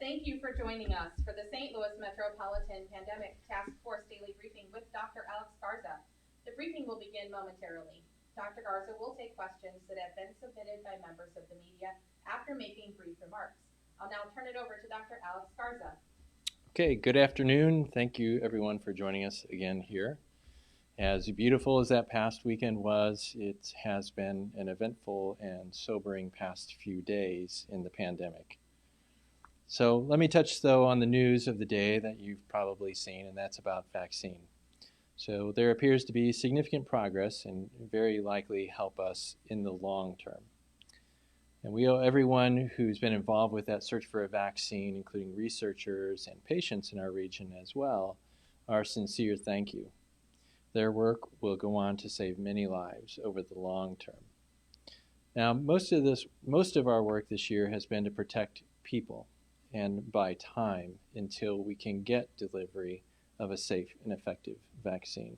Thank you for joining us for the St. Louis Metropolitan Pandemic Task Force Daily Briefing with Dr. Alex Garza. The briefing will begin momentarily. Dr. Garza will take questions that have been submitted by members of the media after making brief remarks. I'll now turn it over to Dr. Alex Garza. Okay, good afternoon. Thank you everyone for joining us again here. As beautiful as that past weekend was, it has been an eventful and sobering past few days in the pandemic. So let me touch though on the news of the day that you've probably seen, and that's about vaccine. So there appears to be significant progress and very likely help us in the long term. And we owe everyone who's been involved with that search for a vaccine, including researchers and patients in our region as well, our sincere thank you. Their work will go on to save many lives over the long term. Now, most of our work this year has been to protect people and buy time until we can get delivery of a safe and effective vaccine.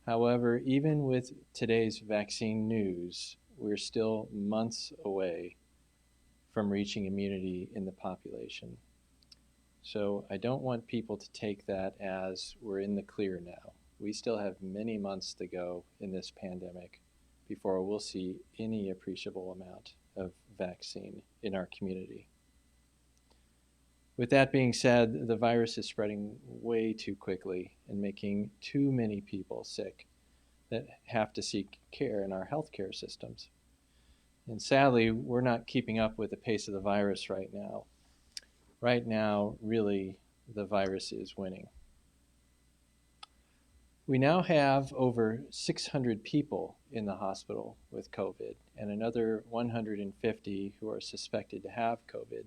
However, even with today's vaccine news, we're still months away from reaching immunity in the population. So I don't want people to take that as we're in the clear now. We still have many months to go in this pandemic before we'll see any appreciable amount of vaccine in our community. With that being said, the virus is spreading way too quickly and making too many people sick that have to seek care in our healthcare systems. And sadly, we're not keeping up with the pace of the virus right now. Right now, really, the virus is winning. We now have over 600 people in the hospital with COVID and another 150 who are suspected to have COVID.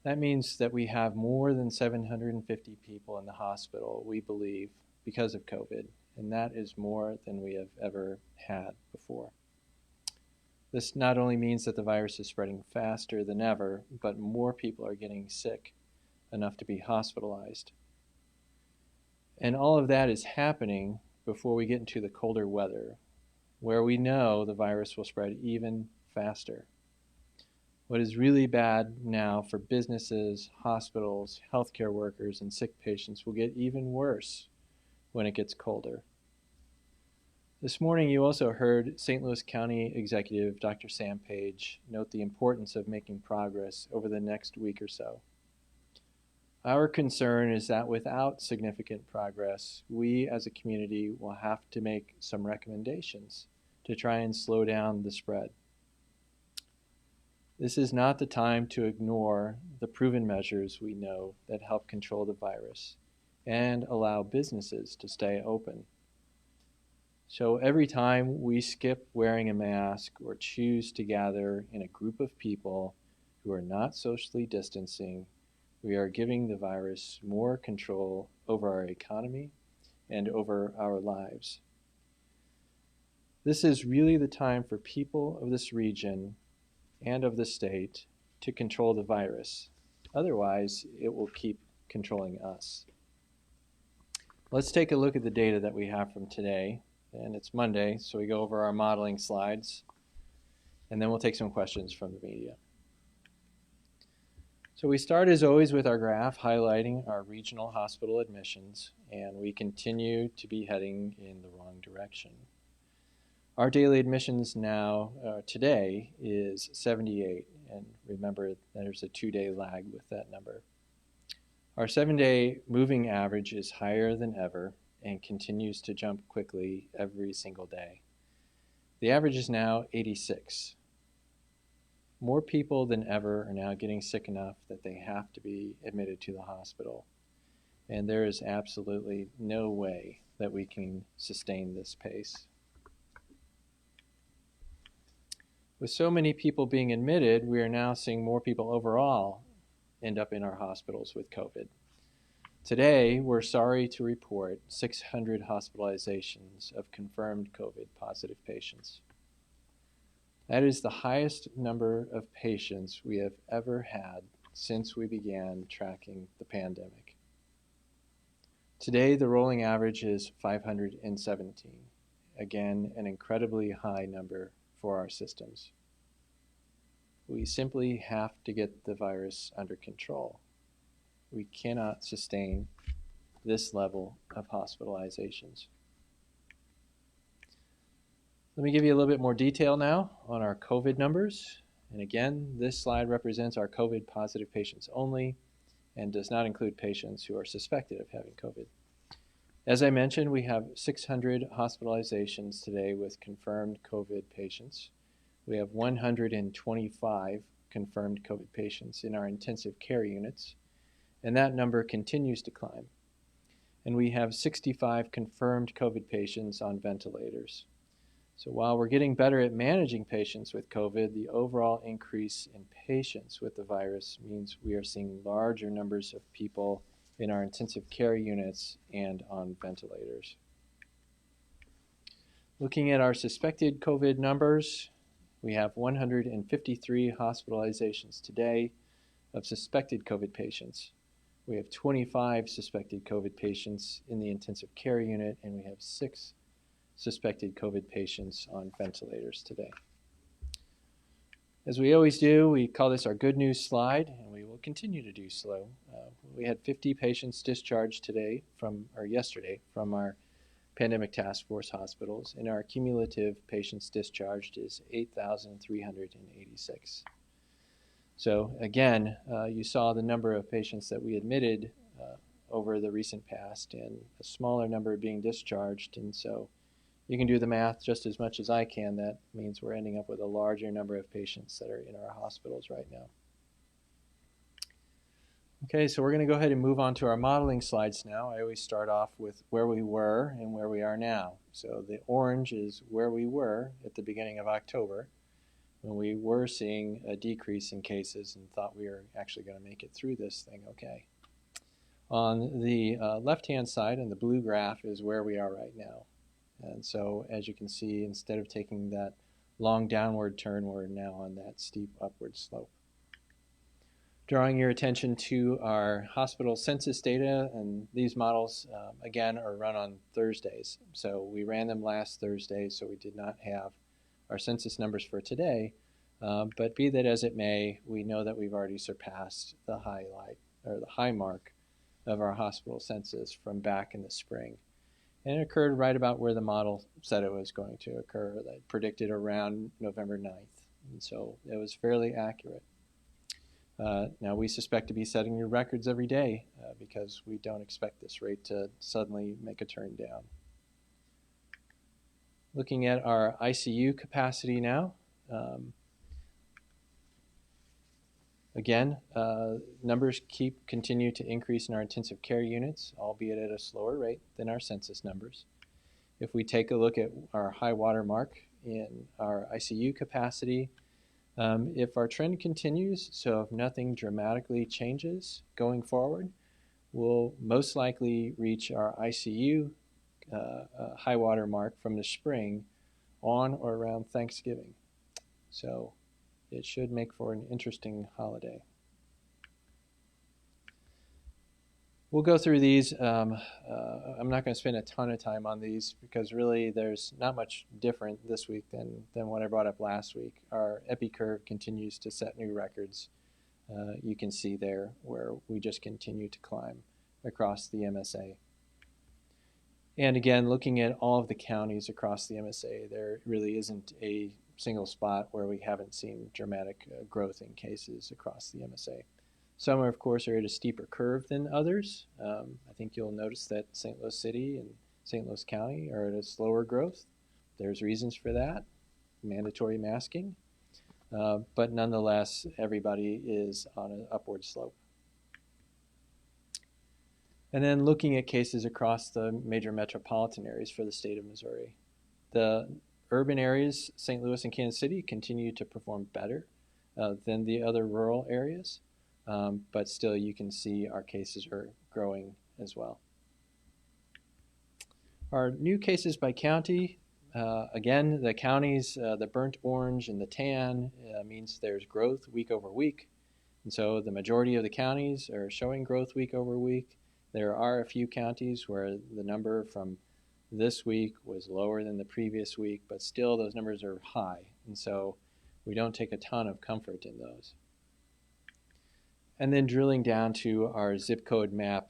That means that we have more than 750 people in the hospital, we believe, because of COVID, and that is more than we have ever had before. This not only means that the virus is spreading faster than ever, but more people are getting sick enough to be hospitalized. And all of that is happening before we get into the colder weather, where we know the virus will spread even faster. What is really bad now for businesses, hospitals, healthcare workers, and sick patients will get even worse when it gets colder. This morning, you also heard St. Louis County Executive Dr. Sam Page note the importance of making progress over the next week or so. Our concern is that without significant progress, we as a community will have to make some recommendations to try and slow down the spread. This is not the time to ignore the proven measures we know that help control the virus and allow businesses to stay open. So every time we skip wearing a mask or choose to gather in a group of people who are not socially distancing, we are giving the virus more control over our economy and over our lives. This is really the time for people of this region and of the state to control the virus. Otherwise, it will keep controlling us. Let's take a look at the data that we have from today. And it's Monday, so we go over our modeling slides, and then we'll take some questions from the media. So we start as always with our graph highlighting our regional hospital admissions, and we continue to be heading in the wrong direction. Our daily admissions now, today, is 78, and remember there's a 2-day lag with that number. Our 7-day moving average is higher than ever and continues to jump quickly every single day. The average is now 86. More people than ever are now getting sick enough that they have to be admitted to the hospital, and there is absolutely no way that we can sustain this pace. With so many people being admitted, we are now seeing more people overall end up in our hospitals with COVID. Today, we're sorry to report 600 hospitalizations of confirmed COVID positive patients. That is the highest number of patients we have ever had since we began tracking the pandemic. Today, the rolling average is 517. Again, an incredibly high number for our systems. We simply have to get the virus under control. We cannot sustain this level of hospitalizations. Let me give you a little bit more detail now on our COVID numbers. And again, this slide represents our COVID positive patients only and does not include patients who are suspected of having COVID. As I mentioned, we have 600 hospitalizations today with confirmed COVID patients. We have 125 confirmed COVID patients in our intensive care units, and that number continues to climb. And we have 65 confirmed COVID patients on ventilators. So while we're getting better at managing patients with COVID, the overall increase in patients with the virus means we are seeing larger numbers of people in our intensive care units and on ventilators. Looking at our suspected COVID numbers, we have 153 hospitalizations today of suspected COVID patients. We have 25 suspected COVID patients in the intensive care unit, and we have 6 suspected COVID patients on ventilators today. As we always do, we call this our good news slide, and we will continue to do so. We had 50 patients discharged yesterday from our pandemic task force hospitals, and our cumulative patients discharged is 8,386. So again, you saw the number of patients that we admitted over the recent past and a smaller number being discharged, and so you can do the math just as much as I can. That means we're ending up with a larger number of patients that are in our hospitals right now. Okay, so we're going to go ahead and move on to our modeling slides now. I always start off with where we were and where we are now. So the orange is where we were at the beginning of October, when we were seeing a decrease in cases and thought we were actually going to make it through this thing okay. On the left-hand side, in the blue graph, is where we are right now. And so, as you can see, instead of taking that long downward turn, we're now on that steep upward slope. Drawing your attention to our hospital census data, and these models, again, are run on Thursdays. So we ran them last Thursday, so we did not have our census numbers for today. But be that as it may, we know that we've already surpassed the high mark of our hospital census from back in the spring. And it occurred right about where the model said it was going to occur. That predicted around November 9th. And so it was fairly accurate. Now we suspect to be setting new records every day because we don't expect this rate to suddenly make a turn down. Looking at our ICU capacity now. Again, numbers continue to increase in our intensive care units, albeit at a slower rate than our census numbers. If we take a look at our high water mark in our ICU capacity, if our trend continues, so if nothing dramatically changes going forward, we'll most likely reach our ICU high water mark from the spring on or around Thanksgiving. So it should make for an interesting holiday. We'll go through these. I'm not going to spend a ton of time on these because really there's not much different this week than what I brought up last week. Our epi curve continues to set new records. You can see there where we just continue to climb across the MSA. And again, looking at all of the counties across the MSA, there really isn't a single spot where we haven't seen dramatic growth in cases across the MSA. Some, of course, are at a steeper curve than others. I think you'll notice that St. Louis City and St. Louis County are at a slower growth. There's reasons for that, mandatory masking. But nonetheless, everybody is on an upward slope. And then looking at cases across the major metropolitan areas for the state of Missouri. The urban areas, St. Louis and Kansas City, continue to perform better than the other rural areas. But still, you can see our cases are growing as well. Our new cases by county, again, the counties, the burnt orange and the tan means there's growth week over week. And so the majority of the counties are showing growth week over week. There are a few counties where the number from this week was lower than the previous week, but still those numbers are high. And so we don't take a ton of comfort in those. And then drilling down to our zip code map,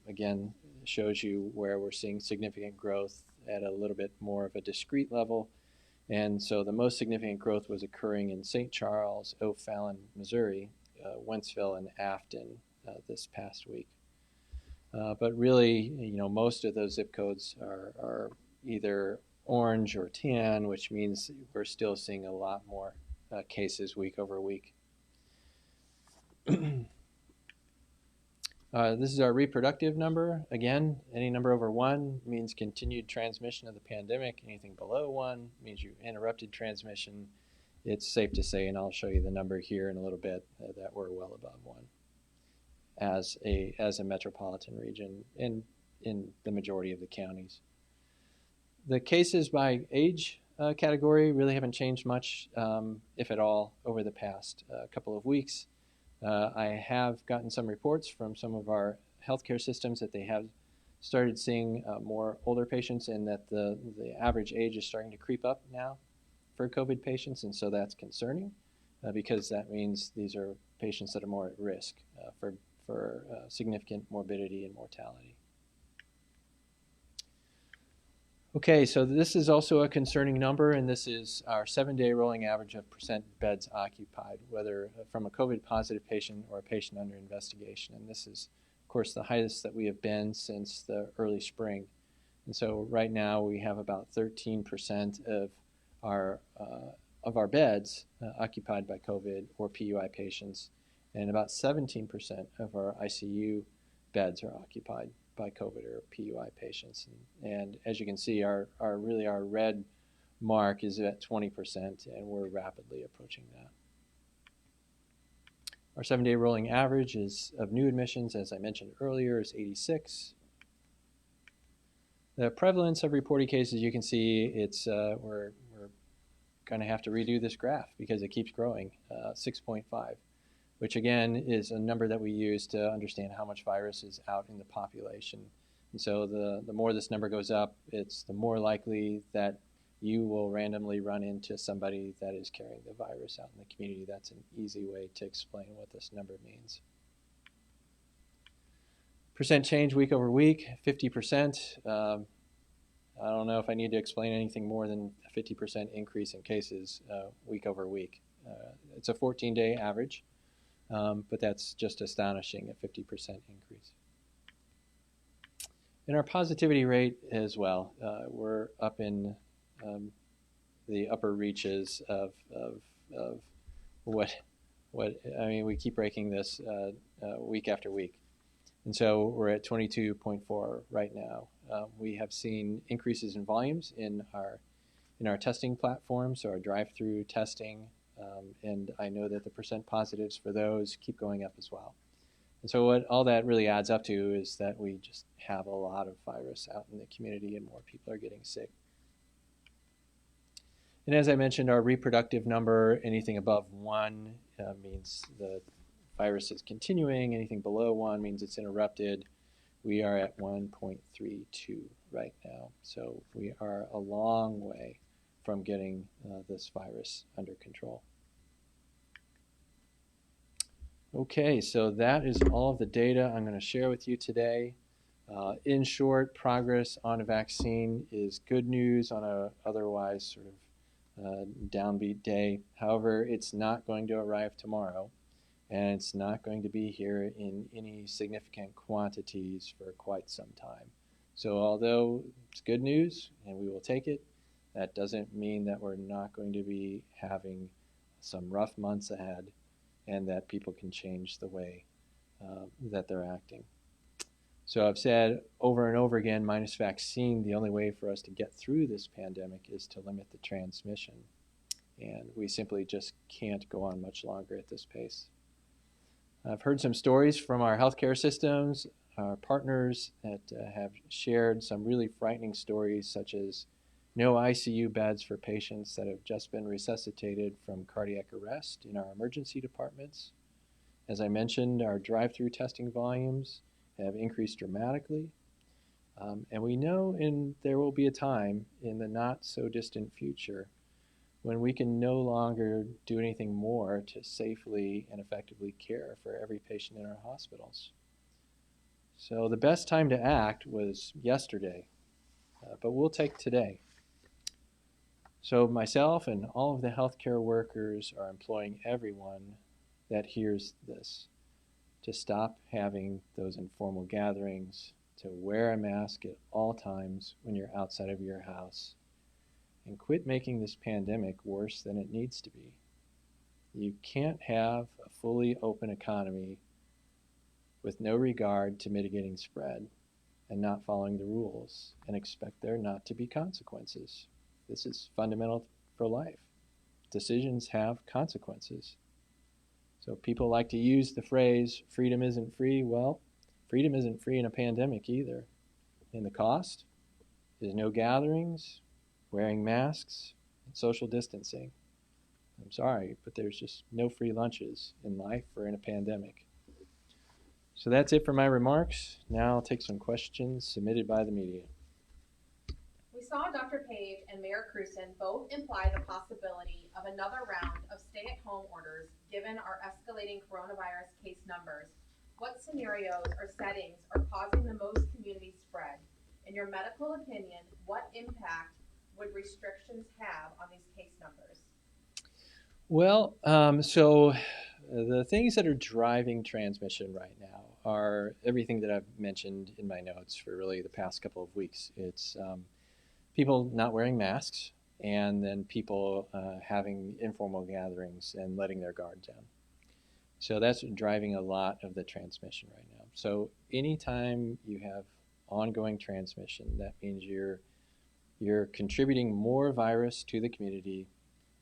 again, shows you where we're seeing significant growth at a little bit more of a discrete level. And so the most significant growth was occurring in St. Charles, O'Fallon, Missouri, Wentzville, and Afton this past week. But really, most of those zip codes are either orange or tan, which means we're still seeing a lot more cases week over week. This is our reproductive number. Again, any number over 1 means continued transmission of the pandemic. Anything below 1 means you interrupted transmission. It's safe to say, and I'll show you the number here in a little bit, that we're well above 1 as a metropolitan region in the majority of the counties. The cases by age category really haven't changed much, if at all, over the past couple of weeks. I have gotten some reports from some of our healthcare systems that they have started seeing more older patients, and that the average age is starting to creep up now for COVID patients, and so that's concerning because that means these are patients that are more at risk for significant morbidity and mortality. Okay, so this is also a concerning number, and this is our 7-day rolling average of percent beds occupied, whether from a COVID positive patient or a patient under investigation. And this is, of course, the highest that we have been since the early spring. And so right now we have about 13% of our beds occupied by COVID or PUI patients, and about 17% of our ICU beds are occupied by COVID or PUI patients. And as you can see, our red mark is at 20%, and we're rapidly approaching that. Our 7-day rolling average of new admissions, as I mentioned earlier, is 86. The prevalence of reported cases, you can see it's we're going to have to redo this graph because it keeps growing, 6.5. which again is a number that we use to understand how much virus is out in the population. And so the more this number goes up, it's the more likely that you will randomly run into somebody that is carrying the virus out in the community. That's an easy way to explain what this number means. Percent change week over week, 50%. I don't know if I need to explain anything more than a 50% increase in cases week over week. It's a 14-day average. But that's just astonishing, a 50% increase. And our positivity rate as well, we're up in the upper reaches of what I mean, we keep breaking this week after week. And so we're at 22.4 right now. We have seen increases in volumes in our testing platform, so our drive-through testing, and I know that the percent positives for those keep going up as well. And so what all that really adds up to is that we just have a lot of virus out in the community and more people are getting sick. And as I mentioned, our reproductive number, anything above 1 means the virus is continuing. Anything below 1 means it's interrupted. We are at 1.32 right now. So we are a long way from getting this virus under control. Okay, so that is all of the data I'm going to share with you today. In short, progress on a vaccine is good news on a otherwise sort of downbeat day. However, it's not going to arrive tomorrow, and it's not going to be here in any significant quantities for quite some time. So although it's good news and we will take it, that doesn't mean that we're not going to be having some rough months ahead and that people can change the way that they're acting. So I've said over and over again, minus vaccine, the only way for us to get through this pandemic is to limit the transmission. And we simply just can't go on much longer at this pace. I've heard some stories from our healthcare systems, our partners that have shared some really frightening stories, such as no ICU beds for patients that have just been resuscitated from cardiac arrest in our emergency departments. As I mentioned, our drive-through testing volumes have increased dramatically. And we know there will be a time in the not so distant future when we can no longer do anything more to safely and effectively care for every patient in our hospitals. So the best time to act was yesterday, but we'll take today. So myself and all of the healthcare workers are employing everyone that hears this to stop having those informal gatherings, to wear a mask at all times when you're outside of your house, and quit making this pandemic worse than it needs to be. You can't have a fully open economy with no regard to mitigating spread and not following the rules and expect there not to be consequences. This is fundamental for life. Decisions have consequences. So people like to use the phrase, freedom isn't free. Well, freedom isn't free in a pandemic either. And the cost is no gatherings, wearing masks, and social distancing. I'm sorry, but there's just no free lunches in life or in a pandemic. So that's it for my remarks. Now I'll take some questions submitted by the media. We saw Dr. Page and Mayor Cruzen both imply the possibility of another round of stay-at-home orders given our escalating coronavirus case numbers. What scenarios or settings are causing the most community spread? In your medical opinion, what impact would restrictions have on these case numbers? Well, so the things that are driving transmission right now are everything that I've mentioned in my notes for really the past couple of weeks. It's people not wearing masks, and then people having informal gatherings and letting their guard down. So that's driving a lot of the transmission right now. So anytime you have ongoing transmission, that means you're contributing more virus to the community.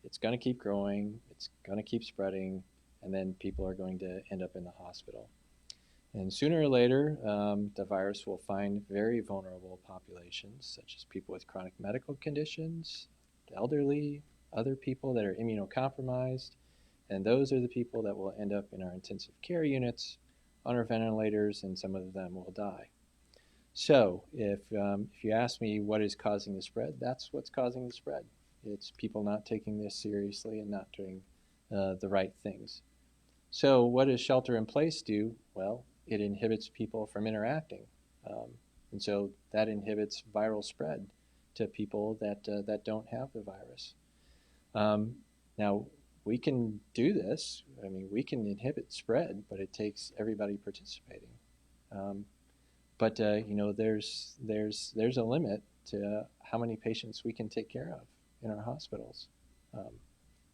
It's going to keep growing, it's going to keep spreading, and then people are going to end up in the hospital. And sooner or later, the virus will find very vulnerable populations, such as people with chronic medical conditions, elderly, other people that are immunocompromised, and those are the people that will end up in our intensive care units, on our ventilators, and some of them will die. So if you ask me what is causing the spread, that's what's causing the spread. It's people not taking this seriously and not doing the right things. So what does shelter in place do? Well, it inhibits people from interacting. And so that inhibits viral spread to people that don't have the virus. Now, we can do this. I mean, we can inhibit spread, but it takes everybody participating. But there's a limit to how many patients we can take care of in our hospitals,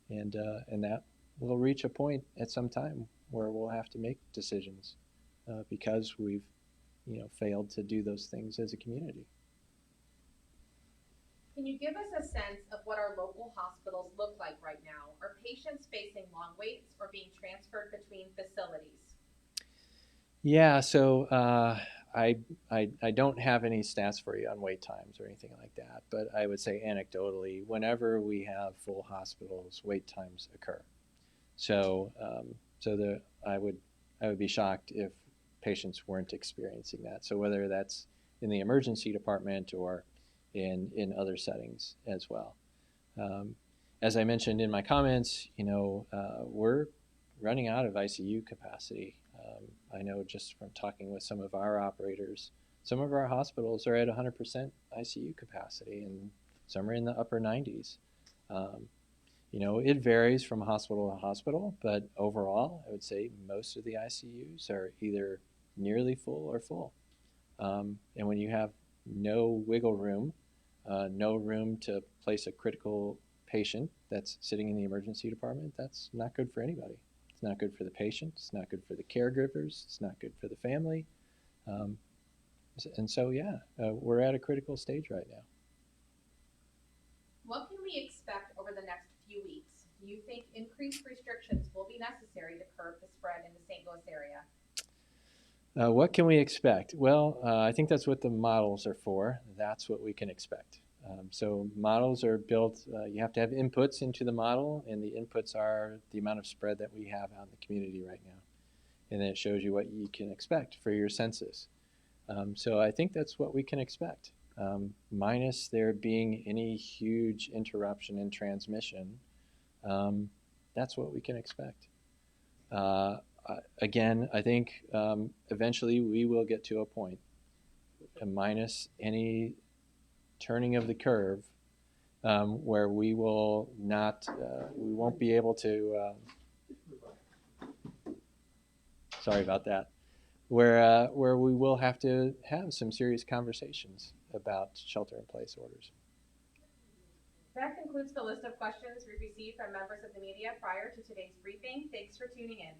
and that will reach a point at some time where we'll have to make decisions because we've failed to do those things as a community. Can you give us a sense of what our local hospitals look like right now? Are patients facing long waits or being transferred between facilities? Yeah, so I don't have any stats for you on wait times or anything like that, but I would say anecdotally, whenever we have full hospitals, wait times occur. So I would be shocked if patients weren't experiencing that. So whether that's in the emergency department or in other settings as well. As I mentioned in my comments, we're running out of ICU capacity. I know just from talking with some of our operators, some of our hospitals are at 100% ICU capacity, and some are in the upper 90s. It varies from hospital to hospital, but overall, I would say most of the ICUs are either nearly full or full. And when you have no wiggle room, no room to place a critical patient that's sitting in the emergency department, that's not good for anybody. It's not good for the patient, it's not good for the caregivers, it's not good for the family. And so, we're at a critical stage right now. What can we expect over the next few weeks? Do you think increased restrictions will be necessary to curb the spread in the St. Louis area? What can we expect? Well, I think that's what the models are for. That's what we can expect. So models are built, you have to have inputs into the model, and the inputs are the amount of spread that we have out in the community right now. And then it shows you what you can expect for your census. So I think that's what we can expect. minus there being any huge interruption in transmission, that's what we can expect. Again, I think eventually we will get to a point, minus any turning of the curve, where we will not, we won't be able to, sorry about that, where we will have to have some serious conversations about shelter-in-place orders. That concludes the list of questions we received from members of the media prior to today's briefing. Thanks for tuning in.